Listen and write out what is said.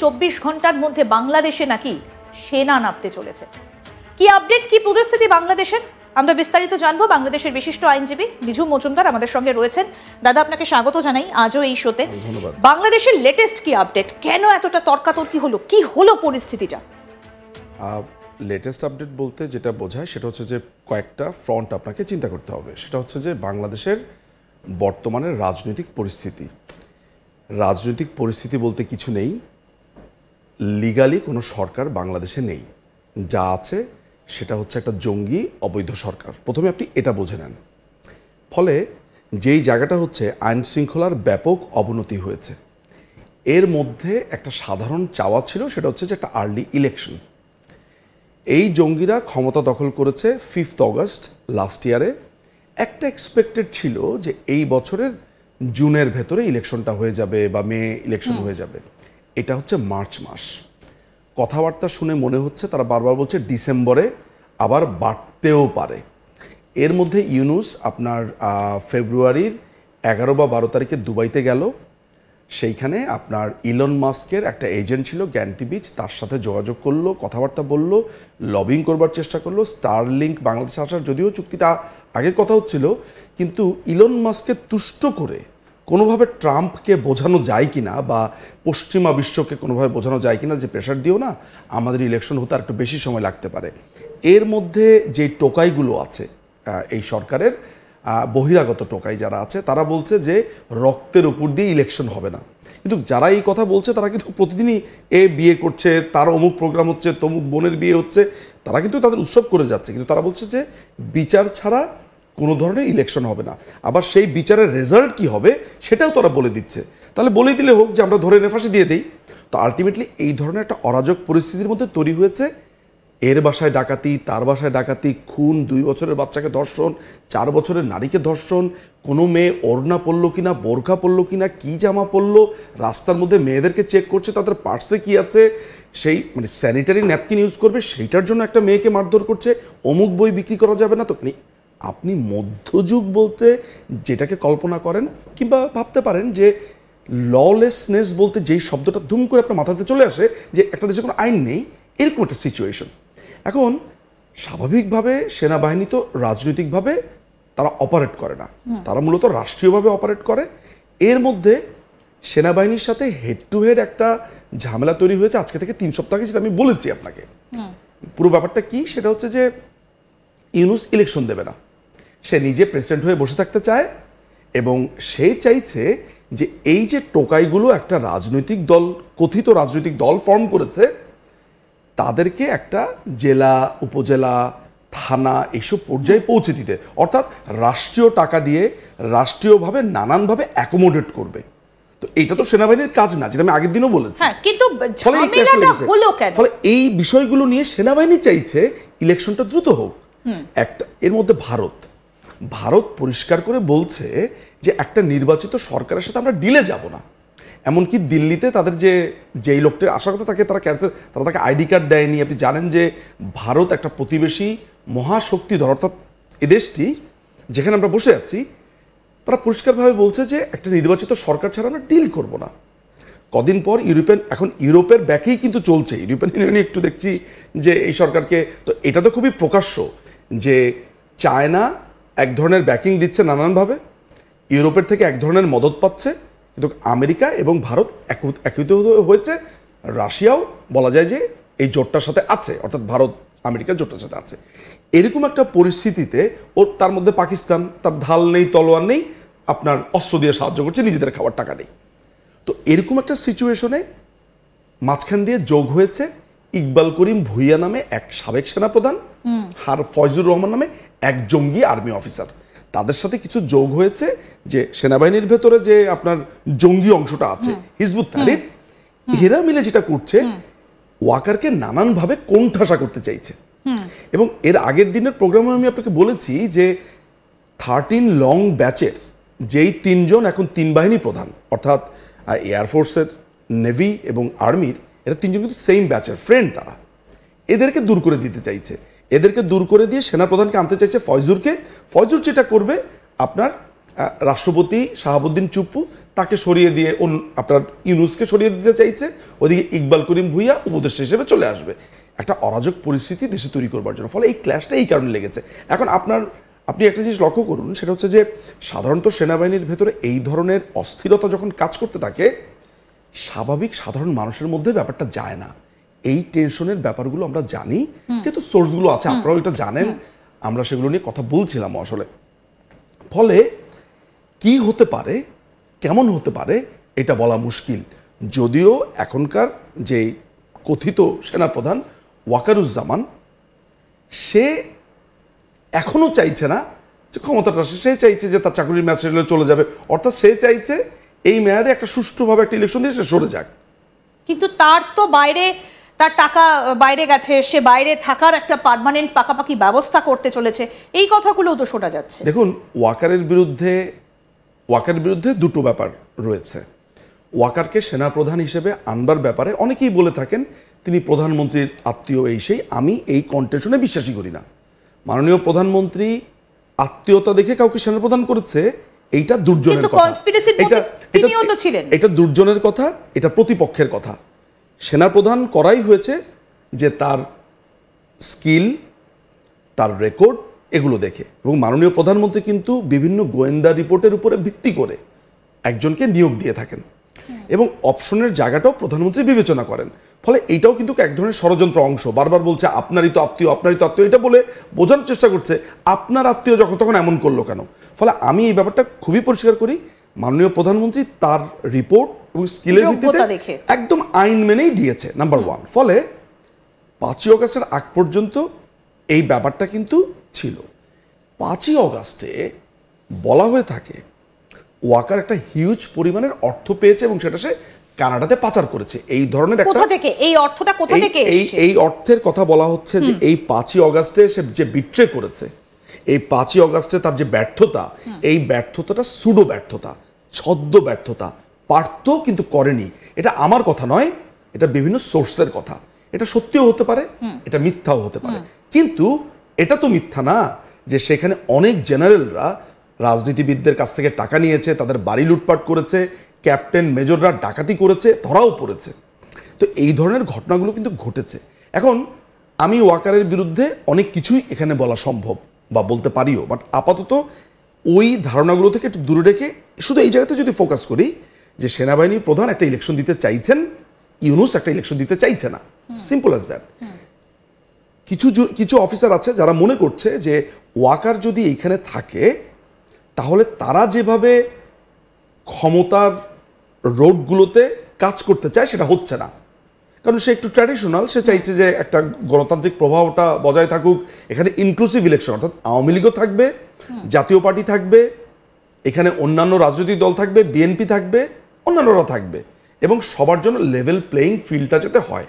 24 ঘন্টার মধ্যে বাংলাদেশে নাকি সেনা নামতে চলেছে। কি আপডেট, কি পরিস্থিতি বাংলাদেশের, আমরা বিস্তারিত জানবো। বাংলাদেশের বিশিষ্ট আইনজীবী নিঝুম মজুমদার আমাদের সঙ্গে রয়েছেন। দাদা, আপনাকে স্বাগত জানাই আজও এই শোতে। বাংলাদেশের লেটেস্ট কি আপডেট, কেন এতটা তর্কাতর্কি হলো, কি হলো পরিস্থিতিটা? লেটেস্ট আপডেট বলতে যেটা বোঝায় সেটা হচ্ছে যে কয়েকটা ফ্রন্ট আপনাকে চিন্তা করতে হবে। সেটা হচ্ছে যে বাংলাদেশের বর্তমানের রাজনৈতিক পরিস্থিতি বলতে কিছু নেই। লিগালি কোনো সরকার বাংলাদেশে নেই, যা আছে সেটা হচ্ছে একটা জঙ্গি অবৈধ সরকার। প্রথমে আপনি এটা বুঝে নেন। ফলে যেই জায়গাটা হচ্ছে আইন শৃঙ্খলার ব্যাপক অবনতি হয়েছে, এর মধ্যে একটা সাধারণ চাওয়া ছিল, সেটা হচ্ছে যে একটা আর্লি ইলেকশন। এই জঙ্গিরা ক্ষমতা দখল করেছে 5 অগস্ট লাস্ট ইয়ারে। একটা এক্সপেক্টেড ছিল যে এই বছরের জুনের ভেতরে ইলেকশনটা হয়ে যাবে বা মে ইলেকশন হয়ে যাবে। এটা হচ্ছে মার্চ মাস। কথাবার্তা শুনে মনে হচ্ছে তারা বারবার বলছে ডিসেম্বরে আবার বাড়তেও পারে। এর মধ্যে ইউনুস আপনার ফেব্রুয়ারির 11 বা 12 তারিখে দুবাইতে গেল। সেইখানে আপনার ইলন মাস্কের একটা এজেন্ট ছিল গ্যান্টি বিচ, তার সাথে যোগাযোগ করলো, কথাবার্তা বলল, লবিং করবার চেষ্টা করলো। স্টারলিংক বাংলাদেশে আসার যদিও চুক্তিটা আগে কথা হচ্ছিল, কিন্তু ইলন মাস্ককে তুষ্ট করে কোনোভাবে ট্রাম্পকে বোঝানো যায় কিনা বা পশ্চিমা বিশ্বকে কোনোভাবে বোঝানো যায় কিনা যে প্রেশার দিও না, আমাদের ইলেকশন হতে আর একটু বেশি সময় লাগতে পারে। এর মধ্যে যে টোকাইগুলো আছে এই সরকারের, বহিরাগত টোকাই যারা আছে, তারা বলছে যে রক্তের উপর দিয়ে ইলেকশন হবে না। কিন্তু যারা এই কথা বলছে তারা কিন্তু প্রতিদিনই বিয়ে করছে, তার অমুক প্রোগ্রাম হচ্ছে, তমুক বোনের বিয়ে হচ্ছে, তারা কিন্তু তাদের উৎসব করে যাচ্ছে। কিন্তু তারা বলছে যে বিচার ছাড়া কোনো ধরনের ইলেকশন হবে না। আবার সেই বিচারের রেজাল্ট কি হবে সেটাও তারা বলে দিচ্ছে। তাহলে বলে দিলে হোক যে আমরা ধরে এনে ফাঁসি দিয়ে দিই। তো আলটিমেটলি এই ধরনের একটা অরাজক পরিস্থিতির মধ্যে তৈরি হয়েছে। এর বাসায় ডাকাতি, তার বাসায় ডাকাতি, খুন, 2 বছরের বাচ্চাকে ধর্ষণ, 4 বছরের নারীকে ধর্ষণ, কোনো মেয়ে ওড়না পরলো কিনা, বোরখা পরলো কিনা, কী জামা পরলো, রাস্তার মধ্যে মেয়েদেরকে চেক করছে তাদের পার্সে কী আছে, সেই মানে স্যানিটারি ন্যাপকিন ইউজ করবে সেইটার জন্য একটা মেয়েকে মারধর করছে, অমুক বই বিক্রি করা যাবে না। তো আপনি মধ্যযুগ বলতে যেটাকে কল্পনা করেন কিংবা ভাবতে পারেন যে ললেসনেস বলতে যেই শব্দটা ধুম করে আপনার মাথাতে চলে আসে, যে একটা দেশে কোনো আইন নেই, এরকম একটা সিচুয়েশন। এখন স্বাভাবিকভাবে সেনাবাহিনী তো রাজনৈতিকভাবে তারা অপারেট করে না, তারা মূলত রাষ্ট্রীয়ভাবে অপারেট করে। এর মধ্যে সেনাবাহিনীর সাথে হেড টু হেড একটা ঝামেলা তৈরি হয়েছে আজকে থেকে 3 সপ্তাহ আগে, যেটা আমি বলেছি আপনাকে। পুরো ব্যাপারটা কি, সেটা হচ্ছে যে ইউনুস ইলেকশন দেবে না, সে নিজে প্রেসিডেন্ট হয়ে বসে থাকতে চায় এবং সে চাইছে যে এই যে টোকাইগুলো একটা রাজনৈতিক দল, কথিত রাজনৈতিক দল ফর্ম করেছে, তাদেরকে একটা জেলা, উপজেলা, থানা এইসব পর্যায়ে পৌঁছে দিতে, অর্থাৎ রাষ্ট্রীয় টাকা দিয়ে রাষ্ট্রীয়ভাবে নানানভাবে অ্যাকোমোডেট করবে। তো এটা তো সেনাবাহিনীর কাজ না, যেটা আমি আগের দিনও বলেছি। কিন্তু ফলে এই বিষয়গুলো নিয়ে সেনাবাহিনী চাইছে ইলেকশনটা দ্রুত হোক। একটা এর মধ্যে ভারত পরিষ্কার করে বলছে যে একটা নির্বাচিত সরকারের সাথে আমরা ডিলে যাব না। এমনকি দিল্লিতে তাদের যেই লোকটির আশা কথা তাকে তারা ক্যান্সেল, তারা তাকে আইডি কার্ড দেয়নি। আপনি জানেন যে ভারত একটা প্রতিবেশী মহাশক্তিধর, অর্থাৎ এদেশটি যেখানে আমরা বসে আছি, তারা পরিষ্কারভাবে বলছে যে একটা নির্বাচিত সরকার ছাড়া আমরা ডিল করব না। কদিন পর ইউরোপের ব্যাকেই কিন্তু চলছে, ইউরোপিয়ান ইউনিয়নে একটু দেখছি যে এই সরকারকে, তো এটা তো খুবই প্রকাশ্য যে চায়না এক ধরনের ব্যাকিং দিচ্ছে নানানভাবে, ইউরোপের থেকে এক ধরনের মদত পাচ্ছে, কিন্তু আমেরিকা এবং ভারত একীভূত হয়েছে। রাশিয়াও বলা যায় যে এই জোটটার সাথে আছে, অর্থাৎ ভারত আমেরিকার জোটটার সাথে আছে। এরকম একটা পরিস্থিতিতে তার মধ্যে পাকিস্তান, তার ঢাল নেই, তলোয়ার নেই, আপনার অস্ত্র দিয়ে সাহায্য করছে, নিজেদের খাওয়ার টাকা নেই। তো এরকম একটা সিচুয়েশনে মাঝখান দিয়ে যোগ হয়েছে ইকবাল করিম ভুইয়া নামে এক সাবেক সেনাপ্রধান, আর ফয়জুর রহমান নামে এক জঙ্গি আর্মি অফিসার। তাদের সাথে কিছু যোগ হয়েছে যে সেনাবাহিনীর ভেতরে যে আপনার জঙ্গি অংশটা আছে, হিজবুত তাহরির, এরা মিলে যেটা করছে ওয়াকারকে নানানভাবে কোণঠাসা করতে চাইছে। এবং এর আগের দিনের প্রোগ্রামে আমি আপনাকে বলেছি যে 13 লং ব্যাচের যেই 3 জন এখন 3 বাহিনী প্রধান, অর্থাৎ এয়ারফোর্সের, নেভি এবং আর্মির, এরা 3 জন কিন্তু সেম ব্যাচের ফ্রেন্ড। তারা এদেরকে দূর করে দিতে চাইছে, এদেরকে দূর করে দিয়ে সেনাপ্রধানকে আনতে চাইছে ফয়জুরকে। ফয়জুর যেটা করবে আপনার রাষ্ট্রপতি শাহাবুদ্দিন চুপ্পু তাকে সরিয়ে দিয়ে আপনার ইউনুসকে সরিয়ে দিতে চাইছে, ওদিকে ইকবাল করিম ভুইয়া উপদেষ্টা হিসেবে চলে আসবে, একটা অরাজক পরিস্থিতি দেশে তৈরি করবার জন্য। ফলে এই ক্ল্যাশটা এই কারণে লেগেছে। এখন আপনি একটা জিনিস লক্ষ্য করুন, সেটা হচ্ছে যে সাধারণত সেনাবাহিনীর ভেতরে এই ধরনের অস্থিরতা যখন কাজ করতে থাকে, স্বাভাবিক সাধারণ মানুষের মধ্যে ব্যাপারটা যায় না। এই টেনশনের ব্যাপারগুলো আমরা জানি, যেহেতু সোর্সগুলো আছে, আপনারাও এটা জানেন, আমরা সেগুলো নিয়ে কথা বলছিলাম আসলে। ফলে কি হতে পারে, কেমন হতে পারে, এটা বলা মুশকিল। যদিও এখনকার যে কথিত সেনাপ্রধান ওয়াকারুজ্জামান, সে এখনো চাইছে না যে ক্ষমতাটা, সে চাইছে যে তার চাকরির মেয়াদ শেষ হলে চলে যাবে, অর্থাৎ সে চাইছে এই মেয়াদে একটা সুষ্ঠুভাবে একটা ইলেকশন দিয়ে সে সরে যাক। কিন্তু তার তো বাইরে, তার টাকা বাইরে গেছে, সে বাইরে থাকার একটা পার্মানেন্ট পাকাপাকি ব্যবস্থা করতে চলেছে, এই কথাগুলোও তো শোনা যাচ্ছে। দেখুন, ওয়াকারের বিরুদ্ধে দুটো ব্যাপার রয়েছে। ওয়াকারকে সেনাপ্রধান হিসেবে আনবার ব্যাপারে অনেকেই বলে থাকেন তিনি প্রধানমন্ত্রীর আত্মীয়, এই সেই। আমি এই কন্টেনশনে বিশ্বাসই করি না। মাননীয় প্রধানমন্ত্রী আত্মীয়তা দেখে কাউকে সেনাপ্রধান করেছে, এইটা দুর্জনের কথা, এটা দুর্জনের কথা, এটা প্রতিপক্ষের কথা। সেনাপ্রধান করাই হয়েছে যে তার স্কিল, তার রেকর্ড, এগুলো দেখে। এবং মাননীয় প্রধানমন্ত্রী কিন্তু বিভিন্ন গোয়েন্দা রিপোর্টের উপরে ভিত্তি করে একজনকে নিয়োগ দিয়ে থাকেন, এবং অপশনের জায়গাটাও প্রধানমন্ত্রী বিবেচনা করেন। ফলে এইটাও কিন্তু এক ধরনের ষড়যন্ত্র অংশ। বারবার বলছে আপনারই তো আত্মীয়, আপনারই তো আত্মীয়, এটা বলে বোঝানোর চেষ্টা করছে আপনার আত্মীয় যখন তখন এমন করলো কেন। ফলে আমি এই ব্যাপারটা খুবই পরিষ্কার করি, মাননীয় প্রধানমন্ত্রী তার রিপোর্ট এবং স্কিলের ভিত্তিতে একদম আইন মেনেই দিয়েছে, নাম্বার ওয়ান। ফলে 5ই অগাস্টের আগ পর্যন্ত এই ব্যাপারটা কিন্তু ছিল। 5ই অগাস্টে বলা হয়ে থাকে ওয়াকার একটা হিউজ পরিমাণের অর্থ পেয়েছে এবং সেটা সে কানাডাতে পাচার করেছে। এই ধরনের এই অর্থের কথা বলা হচ্ছে যে এই 5ই অগাস্টে সে যে বিট্রে করেছে, এই 5ই অগাস্টে তার যে ব্যর্থতা, এই ব্যর্থতাটা সুডো ব্যর্থতা, ছদ্ম ব্যর্থতা, পারত কিন্তু করেনি। এটা আমার কথা নয়, এটা বিভিন্ন সোর্সের কথা। এটা সত্যিও হতে পারে, এটা মিথ্যাও হতে পারে, কিন্তু এটা তো মিথ্যা না যে সেখানে অনেক জেনারেলরা রাজনীতিবিদদের কাছ থেকে টাকা নিয়েছে, তাদের বাড়ি লুটপাট করেছে, ক্যাপ্টেন মেজররা ডাকাতি করেছে, ধরাও পড়েছে। তো এই ধরনের ঘটনাগুলো কিন্তু ঘটেছে। এখন আমি ওয়াকারের বিরুদ্ধে অনেক কিছুই এখানে বলা সম্ভব বা বলতে পারিও, বাট আপাতত ওই ধারণাগুলো থেকে একটু দূরে রেখে শুধু এই জায়গাতে যদি ফোকাস করি যে সেনাবাহিনীর প্রধান একটা ইলেকশন দিতে চাইছেন, ইউনুস একটা ইলেকশন দিতে চাইছে না, সিম্পল অ্যাজ দ্যাট। কিছু অফিসার আছে যারা মনে করছে যে ওয়াকার যদি এইখানে থাকে তাহলে তারা যেভাবে ক্ষমতার রোডগুলোতে কাজ করতে চায় সেটা হচ্ছে না, কারণ সে একটু ট্র্যাডিশনাল, সে চাইছে যে একটা গণতান্ত্রিক প্রভাবটা বজায় থাকুক, এখানে ইনক্লুসিভ ইলেকশন, অর্থাৎ আওয়ামী লীগও থাকবে, জাতীয় পার্টি থাকবে, এখানে অন্যান্য রাজনৈতিক দল থাকবে, বিএনপি থাকবে, অন্যান্যরা থাকবে, এবং সবার জন্য লেভেল প্লেয়িং ফিল্ডটা যাতে হয়।